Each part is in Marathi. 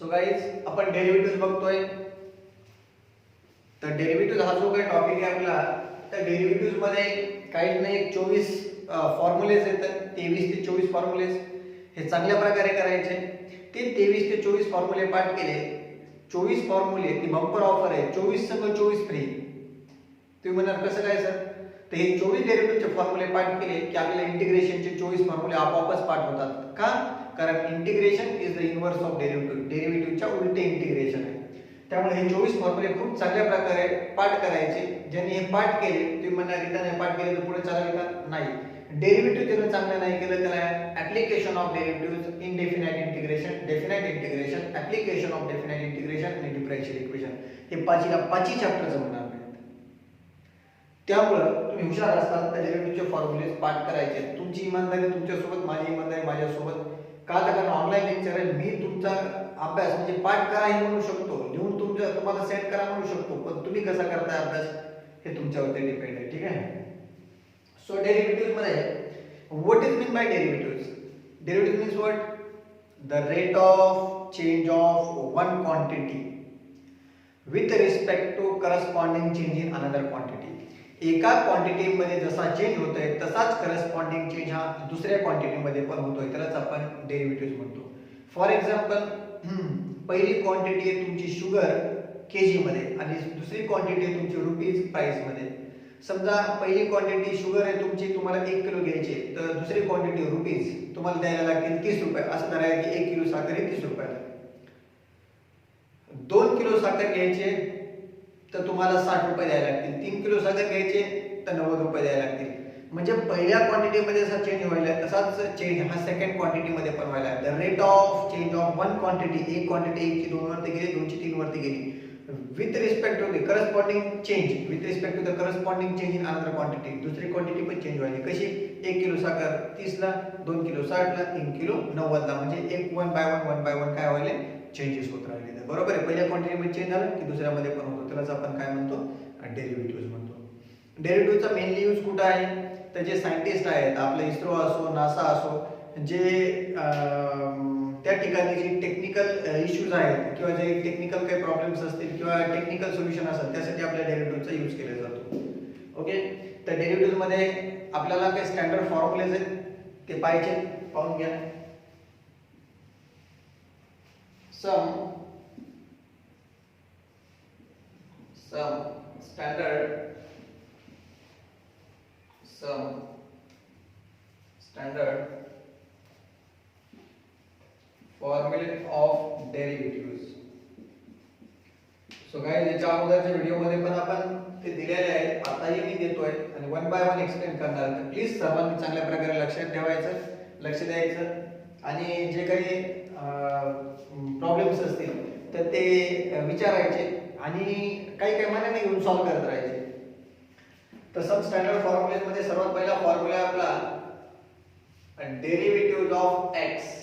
सो गाइज आपण डेरिव्हेटिव्ह बघतोय. तर डेरिव्हेटिव्ह हा जो काही टॉपिक आहे आपला, त्या डेरिव्हेटिव्ह मध्ये काहीच नाही 24 फॉर्म्युलेज येतात. 23 ते 24 फॉर्म्युलेज हे चांगल्या प्रकारे करायचे. ते 23 ते 24 फॉर्म्युले पाठ केले. 24 फॉर्म्युले ती बंपर ऑफर आहे. 24 संग 24 फ्री. तुम्ही म्हणाल कसं काय सर? तर हे 24 डेरिव्हेटिव्हचे फॉर्म्युले पाठ केले की आपल्याला इंटिग्रेशनचे 24 फॉर्म्युले आपोआपच पाठ होतात. का? कारण integration is the inverse of derivative. डेरिव्हेटिव्हच्या उलटे इंटिग्रेशन आहे. त्यामुळे हे 24 फॉर्म्युले खूप चांगल्या प्रकारे पाठ करायचे. ज्यांनी हे पाठ केले तुम्ही म्हणा रिटर्न हे पाठ केले तर पुढे चालेल का? नाही. डेरिव्हेटिव्ह ज्यानं चांगलं नाही केलं त्याला application of derivative, indefinite integration, definite integration, application of definite integration आणि डिफरन्शियल इक्वेशन हे पाचही चॅप्टर जमणार नाहीत. त्यामुळे तुम्ही हुशार असताल तर डेरिव्हेटिव्हचे फॉर्म्युले पाठ करायचे. तुमची इमानदारी तुमच्यासोबत, माझी इमानदारी माझ्यासोबत. का? तर ऑनलाईन लेक्चर आहे. मी तुमचा अभ्यास म्हणजे पाठ करा हे म्हणू शकतो, लिहून तुम्हाला सेंड करा म्हणू शकतो, पण तुम्ही कसा करताय अभ्यास हे तुमच्यावरती डिपेंड आहे. ठीक आहे. सो डेरिव्हेटिव्ह मध्ये what is mean by derivative? Derivative means what? The rate of change of one quantity with respect to corresponding change in another quantity. एका क्वांटिटी मध्ये जसा चेंज होतोय तसाच करस्पॉन्डिंग चेंज हा दुसऱ्या क्वांटिटी मध्ये पण होतोय, त्यालाच आपण डेरिव्हेटिव्ह म्हणतो. फॉर एक्झाम्पल, पहिली क्वांटिटी आहे तुमची शुगर केजी मध्ये आणि दुसरी क्वांटिटी आहे तुमची रुपीज प्राइस मध्ये. समजा पहिली क्वांटिटी शुगर आहे तुमची, तुम्हाला 1 किलो घ्यायची, तर दुसरी क्वांटिटी रुपीज तुम्हाला द्यायला लागतील 30 रुपये. असं धरायला की 1 किलो साखर आहे 30 रुपयाला. 2 किलो साखर घ्यायचे तर तुम्हाला 60 रुपये द्यायला लागतील. 3 किलो साखर घ्यायचे तर 90 रुपये द्यायला लागतील. म्हणजे पहिल्या क्वांटिटीमध्ये जसा चेंज व्हायला तसाच चेंज हा सेकंड क्वांटिटीमध्ये पण व्हायला. The rate of change of one quantity, एक क्वांटिटी 1 ची 2 वरती गेली, 2 ची 3 वरती गेली, with respect to the corresponding change, with respect to the corresponding change in another quantity. दुसरी क्वांटिटी पण चेंज व्हायची. कशी? 1 किलो साखर 30 ला, 2 किलो 60 ला, 3 किलो 90 ला. म्हणजे एक वन बाय वन काय व्हायले? चेंजेस होत राहिले. बरोबर आहे. पहिल्या क्वांटिटीमध्ये चेंज झालं की दुसऱ्यामध्ये पण होतो. त्यालाच आपण काय म्हणतो? डेरिव्हेटिव्ह म्हणतो. डेरिव्हेटिव्हचा मेनली यूज कुठं आहे? तर जे सायंटिस्ट आहेत, आपले इस्रो असो, नासा असो, जे त्या ठिकाणी जे टेक्निकल इश्यूज आहेत किंवा जे टेक्निकल काही प्रॉब्लेम्स असतील किंवा टेक्निकल सोल्युशन असेल त्यासाठी आपल्या डेरिव्हेटिव्हचा यूज केला जातो. ओके. तर डेरिव्हेटिव्ह मध्ये आपल्याला काही स्टँडर्ड फॉर्म्युलेज आहेत ते पाहिजे, पाहून घ्या. सम standard formula of derivatives. So guys, याच्या अगोदरच्या व्हिडिओ मध्ये पण आपण ते दिलेले आहेत, आताही मी देतोय आणि वन बाय वन एक्सप्लेन करणार. तर प्लीज सर्वांनी चांगल्या प्रकारे लक्षात ठेवायचं, लक्ष द्यायचं आणि जे काही प्रॉब्लेम्स असतील तर ते विचारायचे आणि काही मनाने घेऊन सॉल्व्ह करत राहायचे. तर सम स्टँडर्ड फॉर्म्युलेज मध्ये सर्वात पहिला फॉर्म्युला आपला derivative of x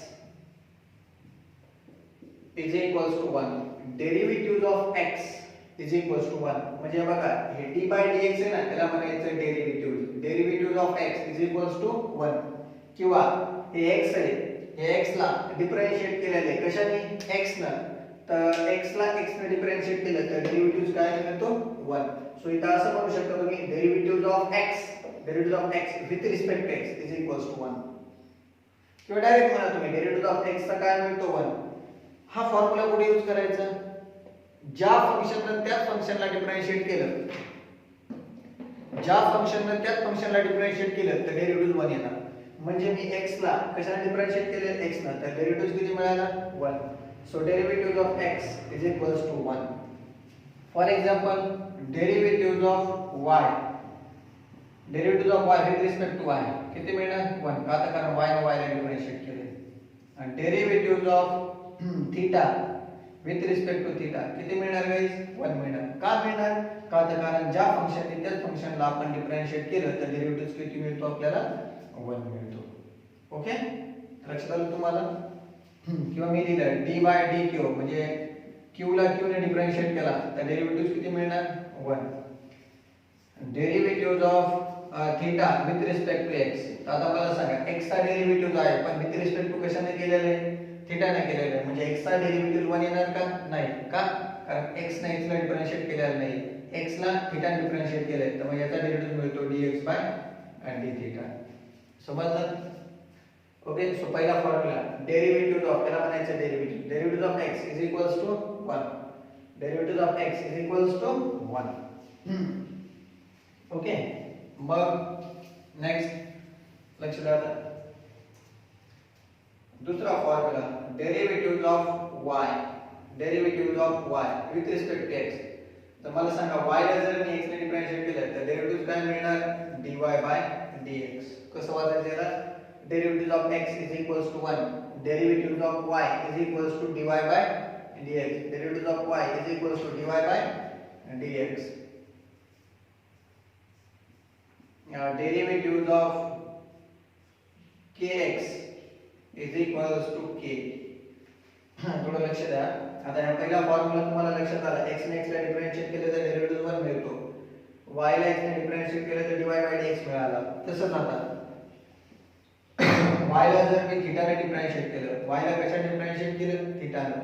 is equals to 1. Derivative of x is equals to 1 म्हणजे बघा हे d बाय dx आहे ना, त्याला म्हणायचं derivative. Derivative of x is equals to 1. किंवा हे x आहे, हे x ला डिफरन्शिएट केलेले कशाने? x न. तर x ला x ने डिफरन्शिएट केलं तर डेरिव्हेटिव्ह काय मिळतो? 1. सो इथं असं म्हणू शकता तुम्ही derivative of x with respect to x is equals to 1. किंवा डायरेक्ट म्हणा तुम्ही डेरिव्हेटिव्ह ऑफ x चा काय मिळतो? 1. हा फॉर्म्युला कुठे यूज करायचा? ज्या फंक्शनने त्याच फंक्शनला डिफरन्शिएट केलं, ज्या फंक्शनने त्याच फंक्शनला डिफरन्शिएट केलं तर डेरिव्हेटिव्ह 1 येणार. म्हणजे मी x ला कशाने डिफरन्शिएट केले? x ना, तर डेरिव्हेटिव्ह किती मिळाला? 1. So derivative of x is equals to 1. For example, derivative of y, derivative of y with respect to y किती मिळणार? 1. का? तर कारण y ने y ला डिफरन्शिएट केले. आणि derivative of theta with respect to theta किती मिळणार गाइस? 1 मिळणार. का मिळणार? का? तर कारण ज्या फंक्शनने त्याच फंक्शनला आपण डिफरन्शिएट केलं तर डेरिव्हेटिव्ह किती मिळतो आपल्याला? 1 मिळतो. ओके, लक्षात आलं तुम्हाला? किंवा मी दिलं d बाय dq म्हणजे q ला q ने डिफरन्शिएट केला तर डेरिव्हेटिव्ह किती मिळणार? 1. Derivative of theta with respect to x. तर आता मला सांगा x चा डेरिव्हेटिव्ह आहे पण विथ रिस्पेक्ट टू कशाने केलेले आहे? थिटाने केलेलं आहे म्हणजे x चा डेरिव्हेटिव्ह 1 येणार का? नाही. का? कारण x ने x ला डिफरन्शिएट केलेलं नाही. x ला थिटाने डिफरन्शिएट केलंय तर मग याचा डेरिव्हेटिव्ह मिळतो dx बाय डी थिटा. समजलं? ओके. सो पहिला फॉर्म्युला डेरिव्हेटिव्ह ऑफ त्याला म्हणायचं derivative of x is equals to 1. Derivative of x is equals to 1. Okay. मग नेक्स्ट लक्ष द्या. दूसरा formula derivative of y with respect to x. तर मला सांगा y ला जर मी x ने डिफरन्शिएट केलं तर डेरिव्हेटिव्ह काय मिळणार dy बाय dx. कसं वाचायचं याला derivative of x is equals to 1. Derivative of y is equals to dy by dx. Derivative of y is equals to dy by dx. Derivative of kx is equals to k. थोडं लक्ष द्या. आता या पहिला फॉर्म्युला तुम्हाला लक्षात आला x ने x ला डिफरन्शिएट केलं तर डेरिव्हेटिव्ह 1 मिळतो. y ला x ने डिफरन्शिएट केलं तर dy बाय dx मिळाला. तसंच आता y ला जर मी थीटाने डिफरन्शिएट केलं, y ला कशाने डिफरन्शिएट केलं थीटाने,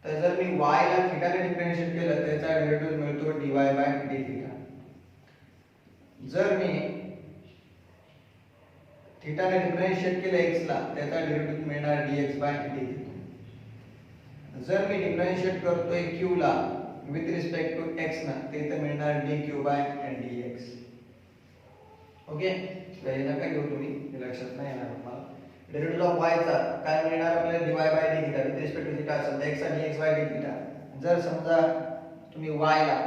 तर जर मी y ला थीटाने डिफरन्शिएट केलं त्याचा डेरिव्हेटिव्ह मिळतो dy बाय d थीटा. जर मी थीटाने डिफरन्शिएट केलं x ला त्याचा डेरिव्हेटिव्ह मिळणार dx बाय d. जर मी डिफरन्शिएट करतोय q ला विथ रिस्पेक्ट टू x ना ते तर मिळणार dq बाय dx. ओके. हे नका घेऊ तुम्ही, हे लक्षात नाही येणार तुम्हाला. डेरिव्हेटिव्ह ऑफ y चा काय मिळणार आपल्याला dy by d theta with respect to theta समजा x आणि x बाय d थीटा. जर समजा तुम्ही y ला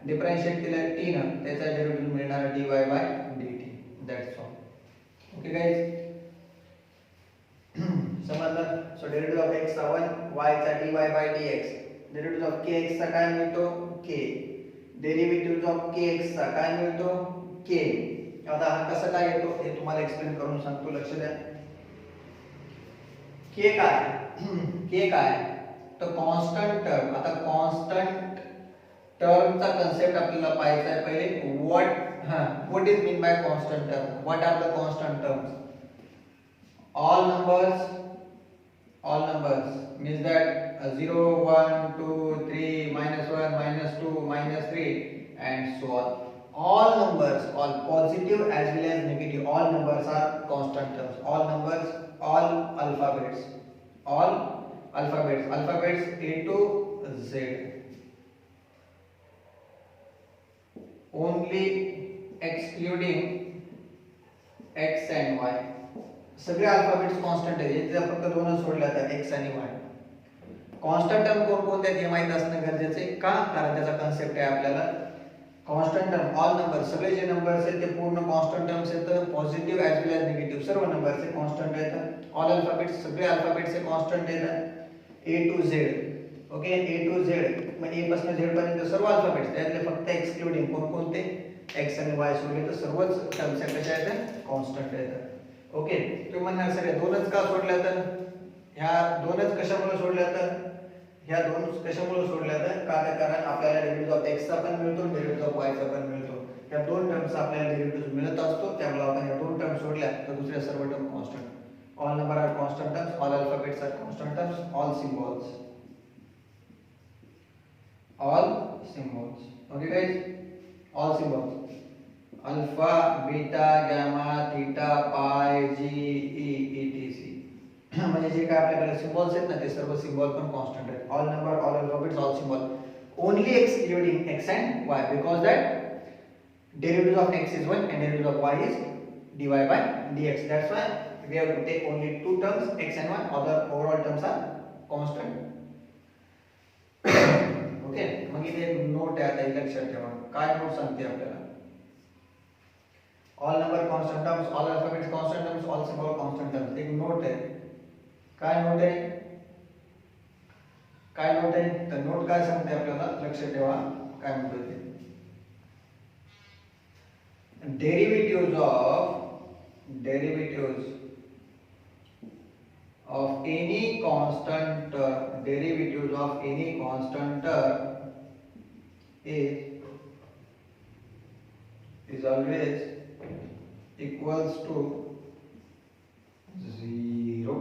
डिफरन्शिएट केलं t ना त्याचा डेरिव्हेटिव्ह मिळणार dy by dt. That's all. Okay guys. समजलं? सो डेरिव्हेटिव्ह ऑफ x चा 1, y चा dy by dx. Derivative of kx चा काय मिळतो k. डेरिव्हेटिव्ह ऑफ kx चा काय मिळतो k. आता हा कसं काय येतो हे तुम्हाला एक्सप्लेन करून सांगतो. लक्ष द्या. k काय तर कॉन्स्टंट टर्म. आता कॉन्स्टंट टर्मचा कन्सेप्ट आपल्याला पाहायचा आहे पहिले. What is mean by constant term. What are the constant terms. all numbers means that 0 1 2 3 -1 -2 -3 and so on. All numbers, all positive as well as negative, all numbers are constant terms. All numbers, all alphabets A to Z. Only excluding x and y. सगळे अल्फाबेट्स कॉन्स्टंट आहेत. याचे फक्त दोनच सोडले जातात x आणि y. कॉन्स्टंट टर्म कोणकोणते आहेत हे माहित असणं गरजेचं आहे. का? कारण त्याचा कन्सेप्ट आहे आपल्याला. कॉन्स्टंट टर्म ऑल नंबर, सगळे जे नंबर्स आहेत ते पूर्ण कॉन्स्टंट टर्म्स आहेत. पॉझिटिव्ह ॲज वेल ॲज निगेटिव्ह सर्व नंबर्स हे कॉन्स्टंट आहेत. ऑल अल्फाबेट्स, सगळे अल्फाबेट्स हे कॉन्स्टंट आहेत. A to Z. Okay. A to Z म्हणजे A पासून Z पर्यंत सर्व अल्फाबेट्स. त्यातले फक्त एक्सक्लुडिंग कोणकोणते x आणि y सोडले तर सर्वच टर्म्स कशा आहेत कॉन्स्टंट आहेत. ओके. तुम्ही म्हणणार सगळे दोनच का सोडल्या तर ह्या दोनच कशामुळे सोडल्या तर ह्या दोन कशामुळे सोडल्या तर कारण आपल्याला डेरिव्हेटिव्ह ऑफ x चा पण मिळतो, डेरिव्हेटिव्ह ऑफ y चा पण मिळतो. या दोन टर्म्स आपल्याला डेरिव्हेटिव्ह मिळत असतो. त्यामुळे आपण या दोन टर्म्स सोडल्या तर दुसऱ्या सर्व term constant. All number are constant terms, all alphabets are constant terms, all symbols. Okay guys. All symbols alpha beta gamma theta pi g E etc. म्हणजे जे काय आपल्याकडे सिम्बॉल्स आहेत ना ते सर्व सिम्बॉल पण कॉन्स्टंट आहेत. All number, all alphabets, all symbol. Only excluding x and y because that derivative of x is 1 and derivative of y is dy by dx. That's why we have to take only two terms x and y. Other overall terms are constant. Okay. मग इथे नोट आहे. आता लक्षात ठेवा काय नोट सांगते आपल्याला. All number constant terms, all alphabets constant terms, all symbol constant terms. एक नोट आहे. काय नोट आहे? तर नोट काय सांगते आपल्याला लक्षात ठेवा काय म्हणतो ते. Derivatives of any constant term, derivatives of any constant term is always equals to 0.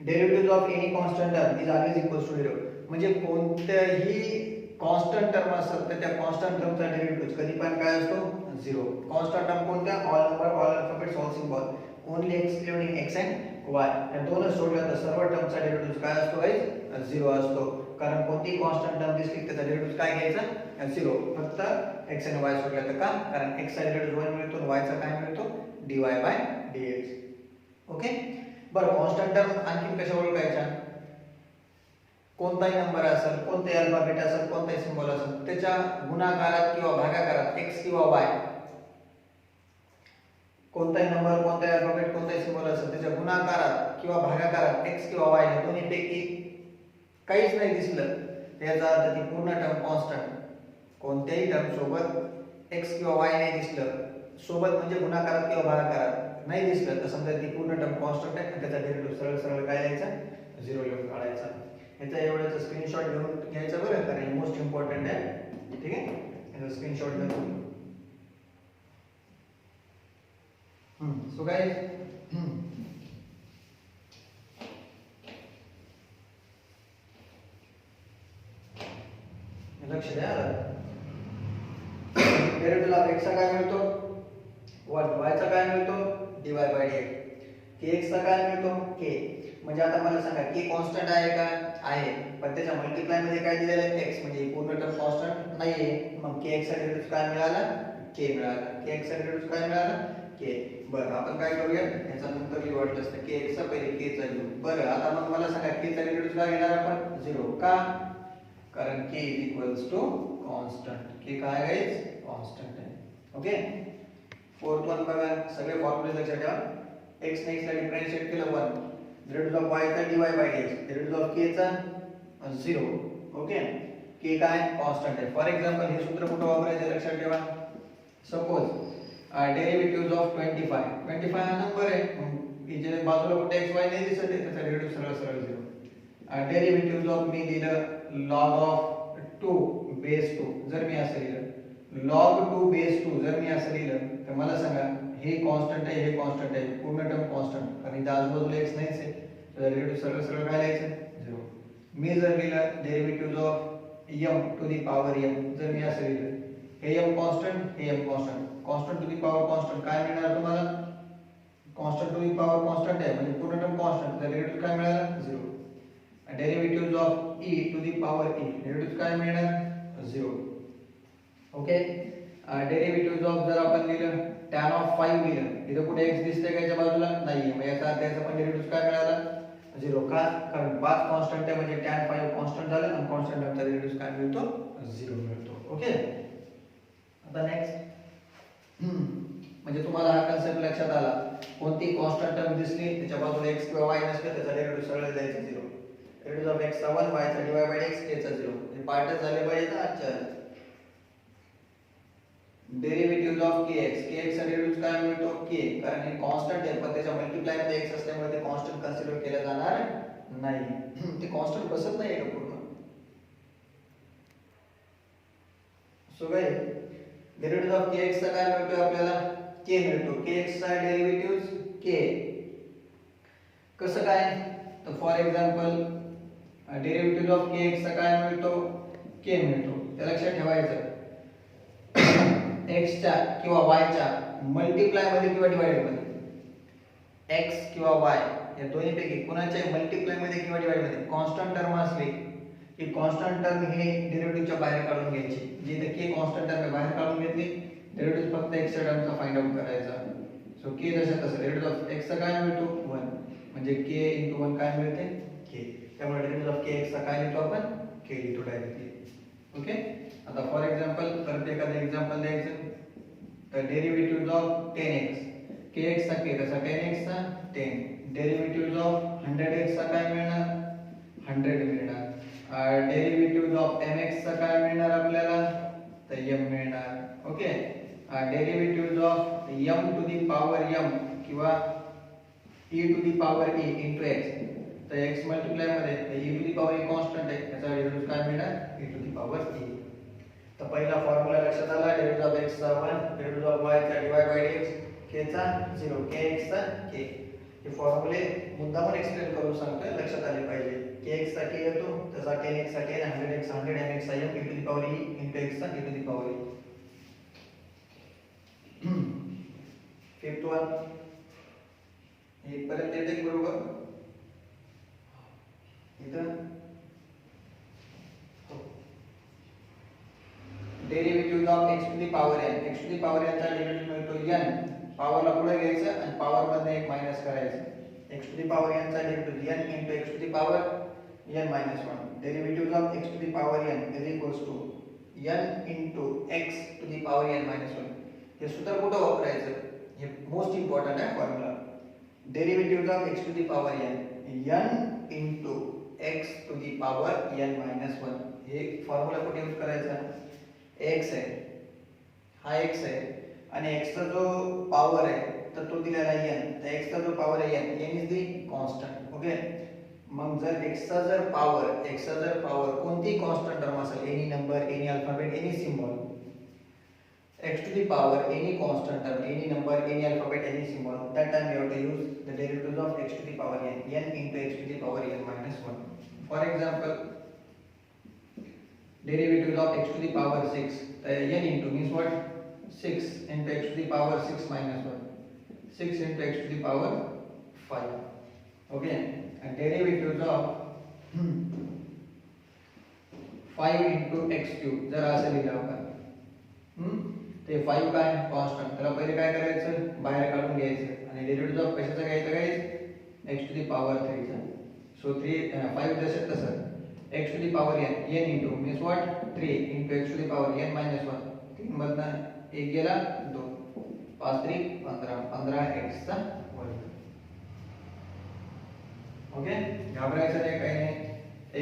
Derivative of any constant term is always equals to 0. म्हणजे कोणत्याही कॉन्स्टंट टर्म असेल तर त्या कॉन्स्टंट टर्मचा डेरिव्हेटिव्ह कधी पण काय असतो 0. कॉन्स्टंट टर्म कोणत्या? All number, all alphabets, all symbol, only excluding x and y. या दोनच सोडल्या तर सर्व टर्मचा डेरिव्हेटिव्ह काय असतो गाइस? 0 असतो. कारण कोणतीही कॉन्स्टंट टर्म दिसली त्याचा डेरिव्हेटिव्ह काय घ्यायचा? 0. फक्त x आणि y सोडल्या तर का? कारण x चा डेरिव्हेटिव्ह 1 मिळतो आणि y चा काय मिळतो? dy/dx. ओके. बरं, कॉन्स्टंट टर्म आणखी कशा ओळखायच्या? कोणताही नंबर असेल, कोणताही अल्फाबेट असेल, कोणताही सिम्बॉल असेल, त्याच्या गुणाकारात किंवा भागाकारात x किंवा y, कोणताही नंबर, कोणताही अल्फाबेट, कोणताही सिम्बॉल असेल त्याच्या गुणाकारात किंवा भागाकारात x किंवा y या दोन्हीपैकी काहीच नाही दिसलं त्याचा अर्थ ती पूर्ण टर्म कॉन्स्टंट. कोणत्याही टर्म सोबत x किंवा y नाही दिसलं सोबत म्हणजे गुणाकारात किंवा भागाकारात नाही दिसलं तर समजा ती पूर्ण टर्म कॉन्स्टंट आहे आणि त्याचा डेरिव्हेटिव्ह सरळ सरळ काय लिहायचा? 0 लिहून काढायचा. याचा एवढ्याचा स्क्रीनशॉट घेऊन घ्यायचा बरं, कारण मोस्ट इम्पॉर्टंट आहे. ठीक आहे, याचा स्क्रीनशॉट घ्या तुम्ही. सो गाइस, लक्ष द्या. डेरिव्हेटिव्ह ऑफ x चा काय मिळतो? 1. y चा काय मिळतो? dy/dx. kx चा काय मिळतो? k. म्हणजे आता मला सांगा k कॉन्स्टंट आहे का? आहे. पण त्याच्या मल्टिप्लाय मध्ये काय दिलेलं आहे? x. म्हणजे पूर्ण टर्म कॉन्स्टंट नाहीये. मग kx चा डेरिव्हेटिव्ह काय मिळाला? k मिळाला. kx चा डेरिव्हेटिव्ह काय मिळाला? k. बरं, आपण काय करूया? याचा नंतर लिहू वाटलंच तर kx चा पहिले k चा लिहू. बरं, आता मग मला सांगा k चा डेरिव्हेटिव्ह काय घेणार आपण? 0. का? कारण k कॉन्स्टंट. k काय आहे? कॉन्स्टंट आहे. ओके. फोर्थ वन बघा, सगळे फॉर्म्युले लक्षात ठेवा. x ने x ला डिफरन्शिएट केलं 1. डेरिव्हेटिव्ह ऑफ y चा dy/dx. डेरिव्हेटिव्ह ऑफ k चा 0. ओके. k काय? कॉन्स्टंट आहे. फॉर एक्झाम्पल हे सूत्र कुठे वापरायचे लक्षात ठेवा. सपोज डेरिव्हेटिव्ह ऑफ 25 हा नंबर आहे. मग इथे बाजूला कुठे x y नाही दिसत आहे, त्याचा डेरिव्हेटिव्ह सरळ सरळ 0. डेरिव्हेटिव्ह ऑफ मी दिलं log ऑफ 2 बेस 2. जर मी असं लिहिलं log 2 बेस 2, जर मी असं लिहिलं तर मला सांगा हे कॉन्स्टंट आहे, हे कॉन्स्टंट आहे, पूर्ण टर्म कॉन्स्टंट, कारण इथे आजूबाजूला x नाहीच आहे, तर डेरिव्हेटिव्ह सरळ सरळ काय लिहायचं? 0. मी जर लिहिलं derivative of m to the power m, जर मी असं लिहिलं हे m कॉन्स्टंट, हे m constant, constant to the power constant, काय मिळणार तुम्हाला? Constant to the power constant आहे म्हणजे पूर्ण टर्म कॉन्स्टंट, तर डेरिव्हेटिव्ह काय मिळाला? 0. Derivative of e to the power e, derivative काय मिळणार? 0. ओके. डेरिव्हेटिव्ह ऑफ जर आपण लिहिलं tan ऑफ 5 लिहिलं, इथे कुठे x दिसतंय का याच्या बाजूला? नाहीये. मग याचा अर्थ याचा पण डेरिव्हेटिव्ह काय मिळाला? 0. का? कारण 5 कॉन्स्टंट आहे म्हणजे tan 5 कॉन्स्टंट झालं आणि कॉन्स्टंट टर्मचा डेरिव्हेटिव्ह काय मिळतो? 0 मिळतो. ओके. आता नेक्स्ट, म्हणजे तुम्हाला हा कन्सेप्ट लक्षात आला. कोणती कॉन्स्टंट टर्म दिसली त्याच्या बाजूला x किंवा y नसलं त्याचा डेरिव्हेटिव्ह सरळ द्यायचा 0. डेरिव्हेटिव्ह ऑफ x चा 1, y चा dy/dx, k चा 0. हे पार्टच झाले पाहिजे ना आजच्या. डेरिव्हेटिव्ह ऑफ kx, kx चा डेरिव्हेटिव्ह काय मिळतो? k. कारण हे कॉन्स्टंट आहे पण त्याच्या मल्टिप्लाय मध्ये x असल्यामुळे ते कॉन्स्टंट कन्सिडर केलं जाणार नाही. ते कॉन्स्टंट बसत नाही का पूर्ण. So guys, derivative of kx चा काय मिळतो आपल्याला? k मिळतो. kx चा डेरिव्हेटिव्ह k. कसं काय? तर for example derivative of kx चा काय मिळतो? k मिळतो. ते लक्षात ठेवायचं. x च्या किंवा y च्या मल्टिप्लाय मध्ये किंवा डिवाइड मध्ये x किंवा y या दोन्ही पैकी कोणाच्या मल्टिप्लाय मध्ये किंवा डिवाइड मध्ये कॉन्स्टंट टर्म असली की कॉन्स्टंट टर्म हे डेरिव्हेटिव्हच्या बाहेर काढून घ्यायची. जी इथे k कॉन्स्टंट टर्म बाहेर काढून घेतली, डेरिव्हेटिव्ह फक्त x च्या टर्मचा फाइंड आउट करायचा. सो k जसं तसं डेरिव्हेटिव्ह ऑफ x चा काय मिळतो? 1. म्हणजे k * 1 काय मिळते? k. त्यामुळे डेरिव्हेटिव्ह ऑफ kx चा काय लिहितो आपण? k लिहितो डायरेक्टली. ओके. आता फॉर एक्झाम्पल परत एखादं एक्झाम्पल द्यायचं. तर डेरिव्हेटिव्ह ऑफ 10x, kx चा k तसा 10x चा 10. डेरिव्हेटिव्ह ऑफ 100x चा काय मिळणार? 100 मिळणार. डेरिव्हेटिव्ह ऑफ mx चा काय मिळणार आपल्याला? तर m मिळणार. Okay. Derivative of m to the power m किंवा e to the power e into x, तर x मल्टिप्लाय मध्ये e to the power e constant आहे, त्याचा डेरिव्हेटिव्ह काय मिळणार? e to the power e. तर पहिला फॉर्म्युला लक्षात आला. डेरिव्हेटिव्ह ऑफ x चा 1, डेरिव्हेटिव्ह ऑफ y चा dy/dx, k चा 0, kx चा k. हे फॉर्म्युले मुद्दामून एक्सप्लेन करून सांगतोय, लक्षात आले पाहिजे. kx चा k येतो, तसा 10x चा k, 100x 100 mx चा m e to the power e into x चा e to the power e. Fifth one इथपर्यंत येते की बरोबर? इथं derivative of x to the power n, x to the power n चा डेरिव्हेटिव्ह मिळतो n, पॉवरला पुढे घ्यायचं आणि पॉवर मधून एक मायनस करायचं. x to the power n चा derivative n into x to the power n minus 1. Derivative of x to the power n is equals to n into x to the power n minus 1. हे सूत्र कुठं वापरायचं? हे मोस्ट इम्पॉर्टंट आहे formula. Derivative of x to the power n into x to the power n minus 1. हे फॉर्म्युला कुठे यूज करायचा? x आहे, हा x आहे आणि x चा जो पॉवर आहे तर तो दिलेला आहे n, तर x चा जो पॉवर आहे n is the constant. Okay, मग जर x चा जर पॉवर कोणती कॉन्स्टंट टर्म असेल, any number, any alphabet, any symbol, x to the power any constant term, any number, any alphabet, any symbol, that time we have to use the derivatives of x to the power n into x to the power n minus 1. For example, derivatives of x to the power 6, n into means what? 6 into x to the power 6 minus 1, 6 into x to the power 5. Okay, and derivatives of 5 into x cube जर असं लिहिलं आपण, ते 5 काय कॉन्स्टंट, त्याला पहिले काय करायचं, बाहेर काढून घ्यायचं आणि डेरिव्हेटिव्ह ऑफ कशाचा घ्यायचा guys, x to the power 3 चा. सो 5 जसं तसं x to the power n into means what 3 into x to the power n minus 1, 3 मधनं 1 गेला 2, 5 3 15, 15x चा वर्ग. ओके, घाबरायचं नाही, काही नाही.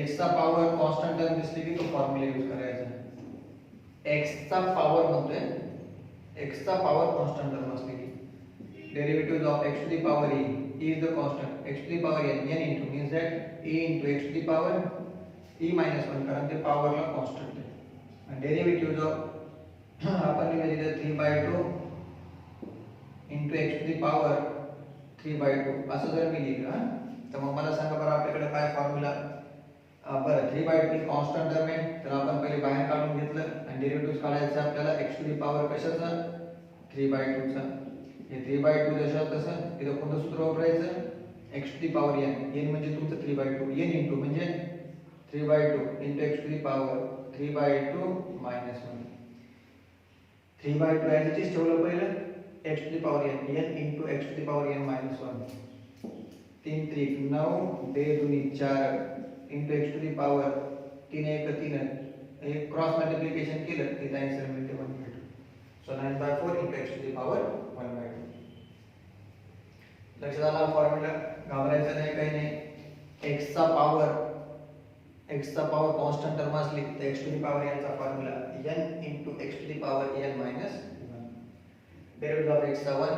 x चा पॉवर कॉन्स्टंट टर्म दिसली की तो फॉर्म्युला यूज करायचा. x चा पॉवर म्हणतोय, x चा पॉवर कांस्टेंट टर्म असली की derivative of x to the power e is the constant, x to the power n into means that e into x to the power e minus 1, कारण ते पॉवरला कांस्टेंट आहे. आणि डेरिव्हेटिव्ह ऑफ आपण लिहिलं 3/2 into x to the power 3/2 असं जर मी लिहिलं तर मग मला सांगा बरं आपल्याकडे काय फॉर्म्युला. बरं 3/2 कांस्टेंट टर्म आहे, तर आपण पहिले बाहेर काढून घेतलं आणि डेरिव्हेटिव्ह काढायचं आपल्याला x टू द पॉवर कशाचा, 3/2 चा. हे 3/2 जसं तसं इथं कोणतं सूत्र वापरायचं, x to the power n म्हणजे तुमचं 3/2, n into म्हणजे 3/2 into x to the power 3/2 minus 1. 3/2 as it is ठेवलं पहिलं, x to the power n into x to the power n minus 1. 3 3 9, 2 2 4 into x to the power 3 1 3, एक क्रॉस मल्टिप्लिकेशन केलं तिथे आन्सर मिळते 1/2. So 9/4 into x to the power 1/2. लक्षात आला फॉर्म्युला, घाबरायचं नाही, काही नाही. x चा पॉवर कांस्टेंट टर्म असली तर x to the power n चा formula n into x to the power n minus 1. Derivative of x चा 1,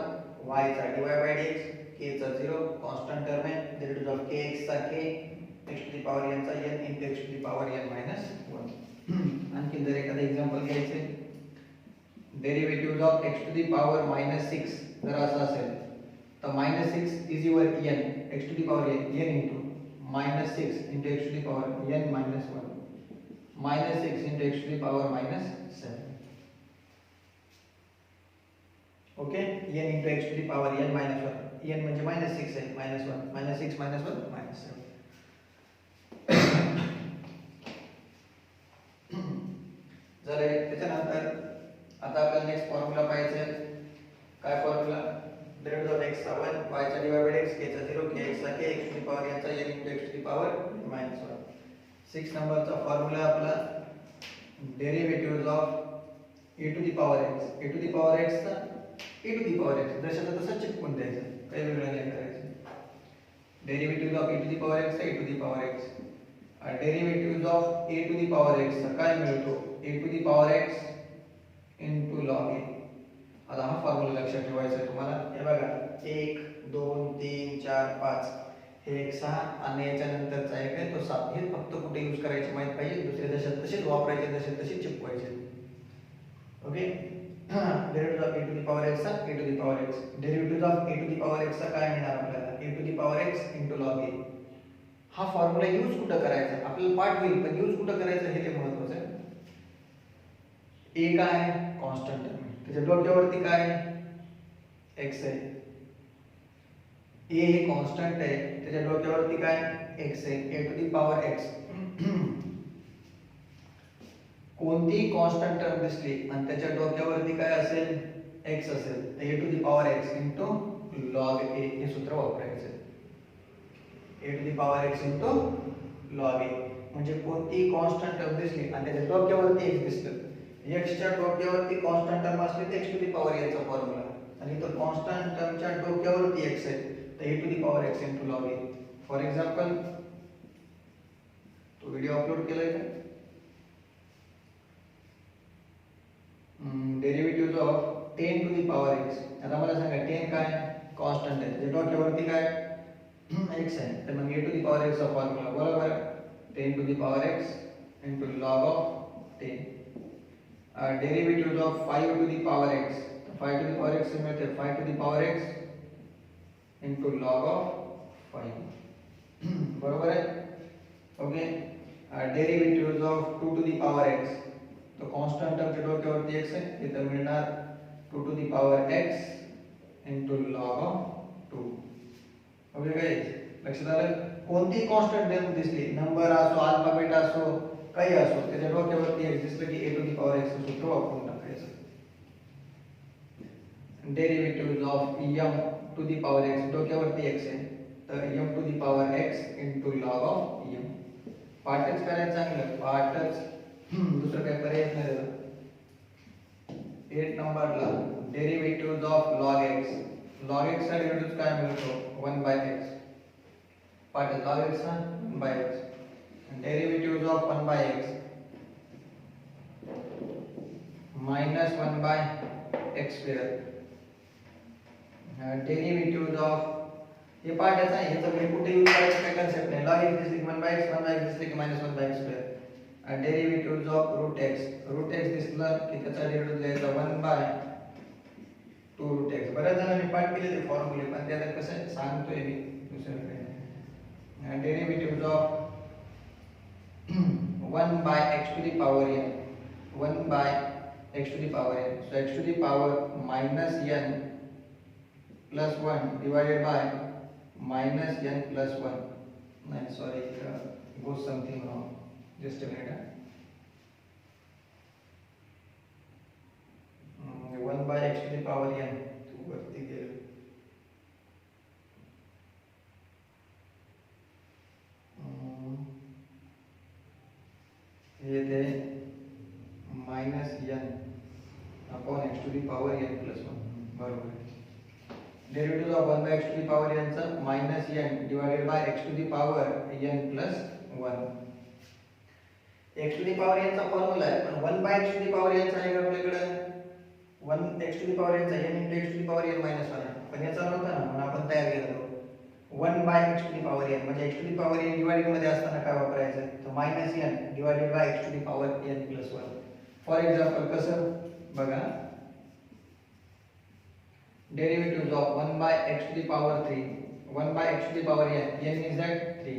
y चा dy/dx, k चा 0 कांस्टेंट टर्म आहे. डेरिव्हेटिव्ह ऑफ kx चा k, x to the power n चा n into x to the power n minus 1. आणखी जर एखादं एक्झाम्पल घ्यायचे, derivative of x to the power -6 जर असं असेल तर -6 is your n, x to the power n into -6 into x to the power n minus 1, -6 into x to the power -7. Okay, n into x to the power n minus 1, n म्हणजे -6 आहे, -1, -6 -1 -7. झाले. त्याच्यानंतर आता आपल्याला नेक्स्ट फॉर्म्युला पाहिजे. काय फॉर्म्युला, डेरिव्हेटिव्ह ऑफ x चा 1, y चा dy/dx, k चा 0, kx चा k, x to the power n चा n into x to the power -1. 6 नंबरचा फॉर्म्युला आपला derivative of e to the power x, e to the power x चा e to the power x जशाचा तसा चिपकून द्यायचा, काही वेगळं नाही करायचं. Derivative of e to the power x चा e to the power x, derivative of a to the power x चा काय मिळतो, a to the power x into log a. आता हा फॉर्म्युला लक्षात ठेवायचा आहे तुम्हाला. हे बघा 1 2 3 4 5 हे एक 6 आणि याच्या नंतरचा एक आहे तो 7. हे फक्त कुठे यूज करायचे माहित पाहिजे, दुसरे जसे तसेच वापरायचे, जसे तसे चिपवायचे. Okay, derivative of a to the power x चा a to the power x, derivative of a to the power x चा काय मिळणार आपल्याला a to the power x into log a. हा फॉर्म्युला यूज कुठं करायचा आपल्याला पाठ होईल, पण यूज कुठं करायचं हे लय महत्त्वाचं आहे. a काय कॉन्स्टंट आहे, त्याच्या डोक्यावरती काय x आहे. a हे कॉन्स्टंट आहे, त्याच्या डोक्यावरती काय x आहे, a to the power x. कोणती कॉन्स्टंट टर्म दिसली आणि त्याच्या डोक्यावरती काय असेल x असेल तर a to the power x into log a हे सूत्र वापरायचं. a to the power x into log a म्हणजे कोणती कॉन्स्टंट टर्म दिसली आणि त्याच्या डोक्यावरती x दिसलं. x च्या डोक्यावरती कॉन्स्टंट टर्म असली तर x to the power a चा फॉर्म्युला, आणि तो कॉन्स्टंट टर्मच्या डोक्यावरती x आहे तर a to the power x into log a. For example तो व्हिडिओ अपलोड केलाय का, derivative of 10 to the power x. आता मला सांगा 10 काय कॉन्स्टंट आहे, त्याच्या डोक्यावरती काय x आहे, तर मग a to the power x चा फॉर्म्युला बरोबर 10 to the power x into log of 10. Derivative of 5 to the power x, 5 to the power x मिळते 5 to the power x into log of 5 बरोबर आहे. Okay, derivative of 2 to the power x, तो कॉन्स्टंट टर्मच्या डोक्यावरती x आहे तिथं मिळणार 2 to the power x into log of 2. Okay guys, लक्षात आलं. कोणती कॉन्स्टंट टर्म दिसली, नंबर असो अल्फाबेट असो काही असो, त्याच्या डोक्यावरती x दिसलं की a to the power x चं सूत्र वापरून टाकायचं. Derivative of m to the power x, डोक्यावरती x आहे तर m to the power x into log of m. पाठच करायचं चांगलं, पाठच, दुसरं काय पर्याय नाही त्याला. 8 नंबरला derivative of log x, log x चा डेरिव्हेटिव्ह काय मिळतो 1 by x. पाठ log x चा 1 by x, derivative of 1 by x minus 1 by x square. Derivative of हे पार्ट याचा आहे, याचा म्हणजे कुठे यूज करायचं काय कन्सेप्ट नाही. log x दिसले की 1 by x, 1 by x दिसले की minus 1 by x square. Derivative of root x दिसलं की त्याचा डेरिव्हेटिव्ह द्यायचा 1 by 2 रूट x. बऱ्याच जणांनी पाठ केलेले फॉर्म्युले, पण त्याला कसं सांगतोय मी दुसरं काही नाही. Derivative of 1 by x to the power n, 1 by x to the power n, so x to the power minus n plus 1 divided by minus n plus 1. No, sorry, goes something wrong. Just a minute. 1 by x to the power n तो वरती गेलं. ये ते minus n upon x to the power n plus 1 बरोबर. Derivative of 1 by x to the power n चा minus n divided by x to the power n plus 1. x to the power n चा फॉर्म्युला आहे, पण 1 by x to the power n चा आहे का आपल्याकडे 1 x to the power n चा n into x to the power n minus 1 आहे, पण याचा नव्हता ना म्हणून आपण तयार केला 1 by x to the power n. म्हणजे x to the power n divided मध्ये असताना काय वापरायचं तर minus n divided by x to the power n plus 1. For example कसं बघा, derivative of 1 by x to the power 3, 1 by x to the power n is that 3,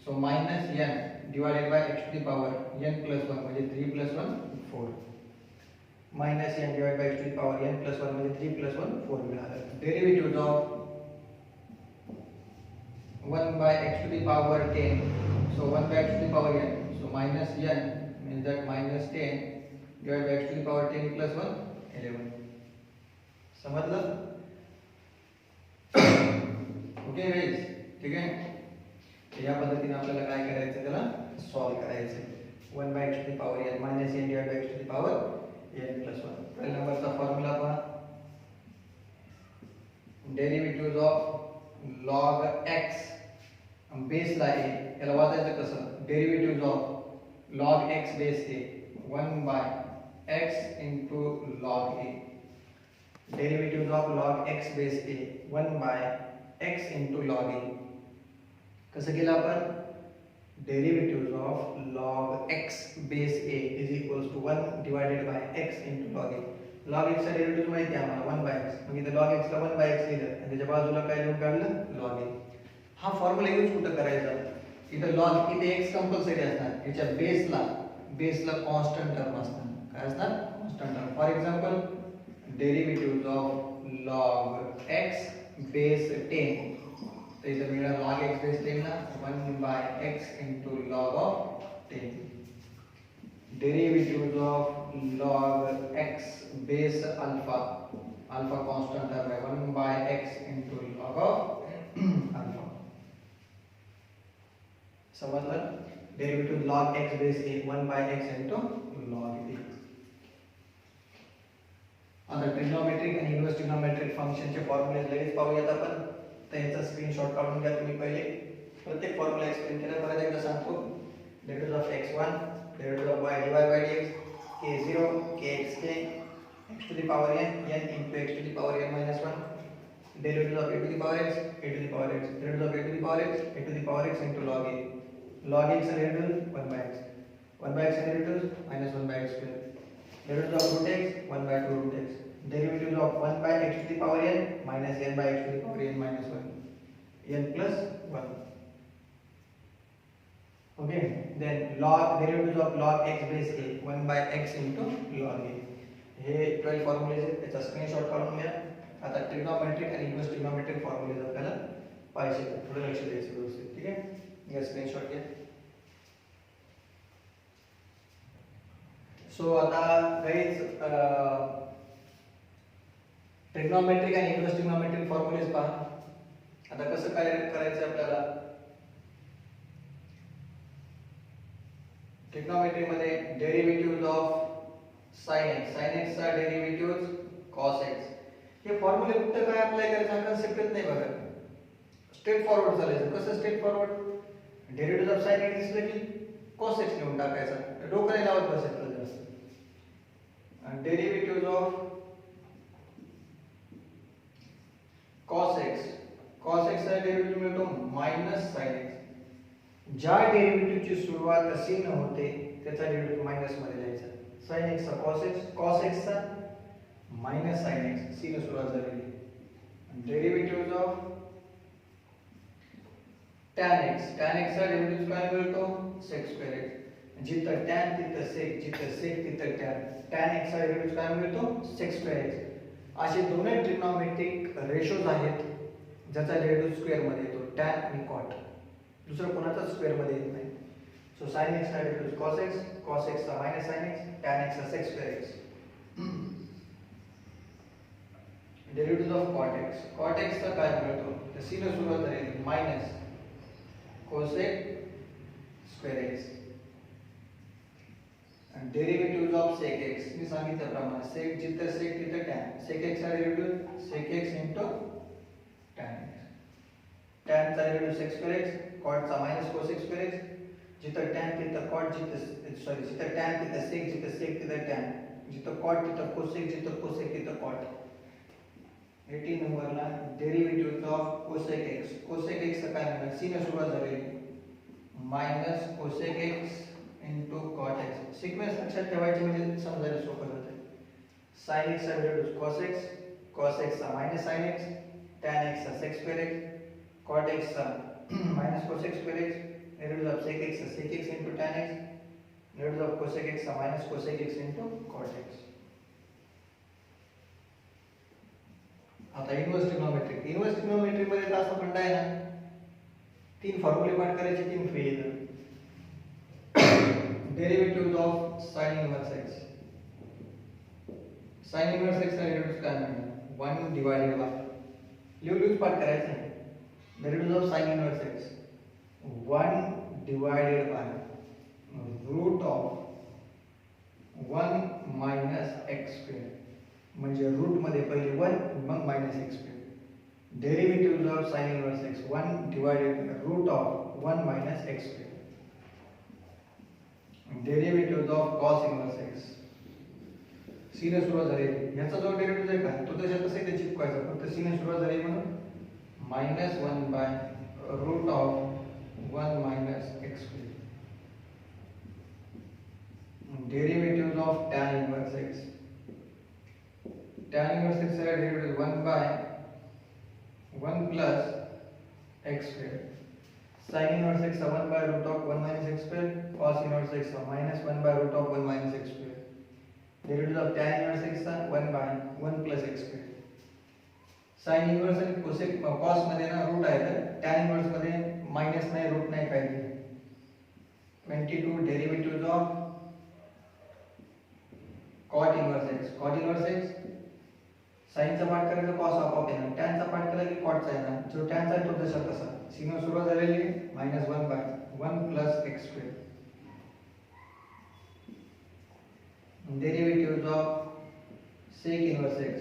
so minus n divided by x to the power n plus 1 म्हणजे 3 plus 1 4. minus n divided by x to the power n plus 1 म्हणजे 3 plus 1 4 मिळालं. Derivative of 1 by x to the power 10, so 1 by x to the power n, so minus n means that minus 10 divided by x to the power 10 plus 1 11. समजलं? ओके गाइस, ठीक आहे. या पद्धतीने आपल्याला काय करायचं त्याला सॉल्व करायचं. 1 by x to the power n minus n divided by x to the power n plus 1. पहिल्या नंबरचा फॉर्म्युला पहा, derivative of log x बेसला a, याला वाचायचं कसं, derivative of log x base a 1 by x into log a. Derivative of log x base a 1 by x into log a. कसं केलं आपण, derivative of log x base a is equals to 1 divided by x into log a. Log x चा डेरिव्हेटिव्ह माहिती आहे आम्हाला 1 बाय एक्स. मग इथे लॉग एक्स ला 1 बाय एक्स लिहिलं आणि त्याच्या बाजूला काय लिहून काढलं लॉग ए. हा फॉर्म्युला यूज कुठं करायचा? इथे लॉग इथे एक्स कंपल्सरी असणार, याच्या बेसला कॉन्स्टंट टर्म असणार. काय असणार? Constant term. For example derivative of log x base 10, तर इथे मिळणार लॉग एक्स बेस 10 ना 1 by x into log of 10. Derivative of log x base alpha constant term आहे 1 by x into log of alpha. समजलं? Derivative log x base a 1 by x into log a. आता ट्रिग्नोमेट्रिक आणि इन्व्हर्स ट्रिग्नोमेट्रिक फंक्शनचे फॉर्म्युले लगेच पाहूयात आपण. तर याचा स्क्रीनशॉट काढून घ्या तुम्ही पहिले. प्रत्येक फॉर्म्युला एक्सप्लेन केला परत एकदा सांगतो. Derivative of x1, derivative of y dy by dx, k0 kxk x to the power n into x to the power n minus 1, derivative of a to the power x, derivative of a to the power x, a to the power x into log a. Log x derivative 1 by x. 1 by x derivative minus 1 by x square. Derivative of root x 1 by 2 root x. Derivative of 1 by x to the power n minus n by x to the power n minus 1. n plus 1. Okay. Then derivative of log x base a 1 by x into log a. हे 12 फॉर्म्युले आहेत, त्याचा स्क्रीनशॉट काढून घ्या. आता ट्रिग्नोमेट्रिक आणि इन्व्हर्स ट्रिग्नोमेट्रिक फॉर्म्युले आपल्याला पाहिजे, थोडं लक्ष द्यायचं व्यवस्थित. ठीक आहे, या स्क्रीनशॉट घ्या. सो आता गाइस ट्रिग्नोमेट्रिक आणि इन्व्हर्स ट्रिग्नोमेट्रिक फॉर्म्युलेज पहा. आता कसं काय करायचं आपल्याला? ट्रिग्नोमेट्री मध्ये डेरिव्हेटिव्ह ऑफ sin x चा डेरिव्हेटिव्ह cos x. हे फॉर्म्युले कुठे काय अप्लाय करायचं हा कन्सेप्टच नाही बघा. स्ट्रेट फॉरवर्ड चालायचं. कसं straight forward? Derivative of sin x दिसलं की cos x लिहून टाकायचा. डोकं नाही लावत बसायचं जास्त. आणि डेरिव्हेटिव्ह ऑफ cos x चा डेरिव्हेटिव्ह मिळतो मायनस sin x. ज्या डेरिव्हेटिव्हची सुरुवात c न होते त्याचा डेरिव्हेटिव्ह मायनस मध्ये लिहायचा. sin x चा cos x चा मायनस sin x, c ने सुरुवात झालेली. डेरिव्हेटिव्ह ऑफ tan x चा डेरिव्हेटिव्ह काय मिळतो? sec square x. जिथं tan तिथं sec, जिथं sec तिथं tan x चा डेरिव्हेटिव्ह काय मिळतो? sec square x. असे दोन्ही ट्रिग्नोमेट्रिक रेशोज आहेत ज्याचा डेरिव्हेटिव्ह स्क्वेअर मध्ये येतो, tan आणि cot. दुसरं कोणाचाच स्क्वेअर मध्ये येत नाही. सो sin x चा डेरिव्हेटिव्ह cos x चा minus sin x, tan x चा sec square x. Derivative of cot x चा काय मिळतो? तर c ने सुरुवात झाली मायनस cosec square x. आणि डेरिव्हेटिव्ह ऑफ sec x मी सांगितल्याप्रमाणे sec जिथं sec तिथं tan. sec x चा derivative sec x tan x. tan चा derivative sec square x, cot चा मायनस cosec square x. जिथं tan तिथं cot, जिथं tan तिथं sec, जिथं sec तिथं tan, जिथं cot तिथं cosec, जिथं cosec तिथं cot. 18 नंबरला डेरिव्हेटिव्ह ऑफ cosec x चा काय मिळणार? c ने सुरुवात झाली minus cosec x into cot x. Sequence लक्षात ठेवायची म्हणजे समजायला सोपं जातं. sin x चा डेरिव्हेटिव्ह cos x चा minus sin x, tan x चा sec square x, cot x चा minus cosec square x, derivative of sec x चा sec x into tan x, derivative of cosec x चा minus cosec x into cot x. आता इन्व्हर्स ट्रिग्नोमेट्रिक मध्ये तर असं फंडा आहे ना, 3 फॉर्म्युले पाठ करायचे, 3 फ्री येतात. Derivative of sin inverse x. sin inverse x चा डेरिव्हेटिव्ह काय मिळणार? 1 डिवाइडेड बाय, लिहून पाठ करायचं आहे. Derivative of sin inverse x 1 divided by root of 1 minus x square. म्हणजे रूट मध्ये पहिले 1 मग minus x square. Derivative of sin inverse x 1 divided by root of 1 minus x square. Derivative of cos inverse x c ने सुरुवात झाली. याचा जो डेरिव्हेटिव्ह आहे का तो तशा तसे ते चिपकायचा, फक्त c ने सुरुवात झाली म्हणून minus 1 by root of 1 minus x square. Derivative of tan inverse x 1 by 1 plus x square. Sin inverse x 1 by root of 1 minus x square. Cos inverse x minus 1 by root of 1 minus x square. Derivative of tan inverse x 1 by 1 plus x square. Sin inverse आणि cos मध्ये ना रूट आहे तर tan inverse मध्ये मायनस नाही रूट नाही काही नाही. 22 derivatives of cot inverse x. Cot inverse x sin चा पार्ट करायचा cos आपोआप येणार, tan चा पार्ट केला की cot चा येणार. जो tan चा तो जसा तसा sin सुरुवात झालेली -1 by 1 plus x square. Derivatives of sec inverse x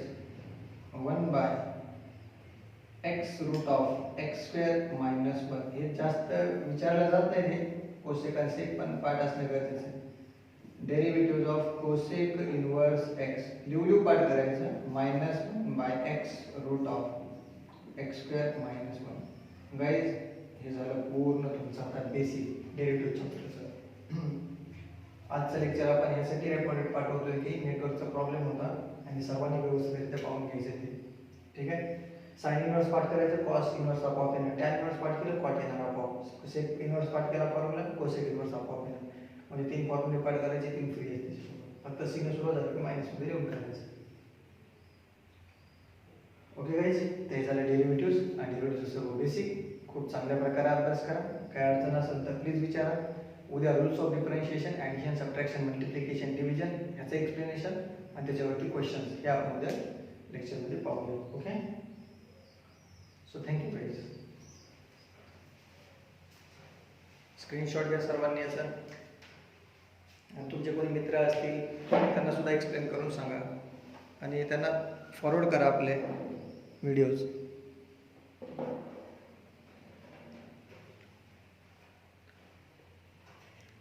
1 by x root of x square minus 1. हे जास्त विचारलं जात नाही ते cosec आणि sec पण पार्ट असणं गरजेचं आहे. Derivatives of cosec inverse x लिहू पार्ट करायचं -1 by x root of x square minus 1. Guys हे झालं पूर्ण तुमचं आता बेसिक डेरिव्हेटिव्ह चॅप्टरचं. आजचं लेक्चर आपण यासाठी रेकॉर्डेड पाठवतोय की नेटवर्कचा प्रॉब्लेम होता आणि सर्वांनी व्यवस्थितरित्या पाहून घ्यायचं ते. ठीक आहे. साइन इनवर्स पार्ट करायचं कॉस इनवर्स आपोआप येणार, टॅन इनवर्स पार्ट केलं कॉट येणार आपोआप, सेक इनवर्स पार्ट केला फॉर्म्युला कोसेक इनवर्स आपोआप येणार. म्हणजे 3 फॉर्म्युले पार्ट करायचे 3 फ्री आहेत त्याच्यासोबत. फक्त सिग्नल सुरू झालं की मायनस मध्ये लिहून करायचं. ओके गाइस, ते झालं डेरिव्हेटिव्हज आणि डेरिव्हेटिव्हज सर्व बेसिक. खूप चांगल्या प्रकारे अभ्यास करा. काय अडचण असेल तर प्लीज विचारा. उद्या rules of differentiation, addition, subtraction, multiplication, division याचं एक्सप्लेनेशन आणि त्याच्यावरती क्वेश्चन्स हे आपण उद्या लेक्चरमध्ये पाहूया. Okay, so thank you guys. Screenshot घ्या सर्वांनी याचा आणि तुमचे कोणी मित्र असतील त्यांना सुद्धा एक्सप्लेन करून सांगा आणि त्यांना फॉरवर्ड करा आपले व्हिडिओज.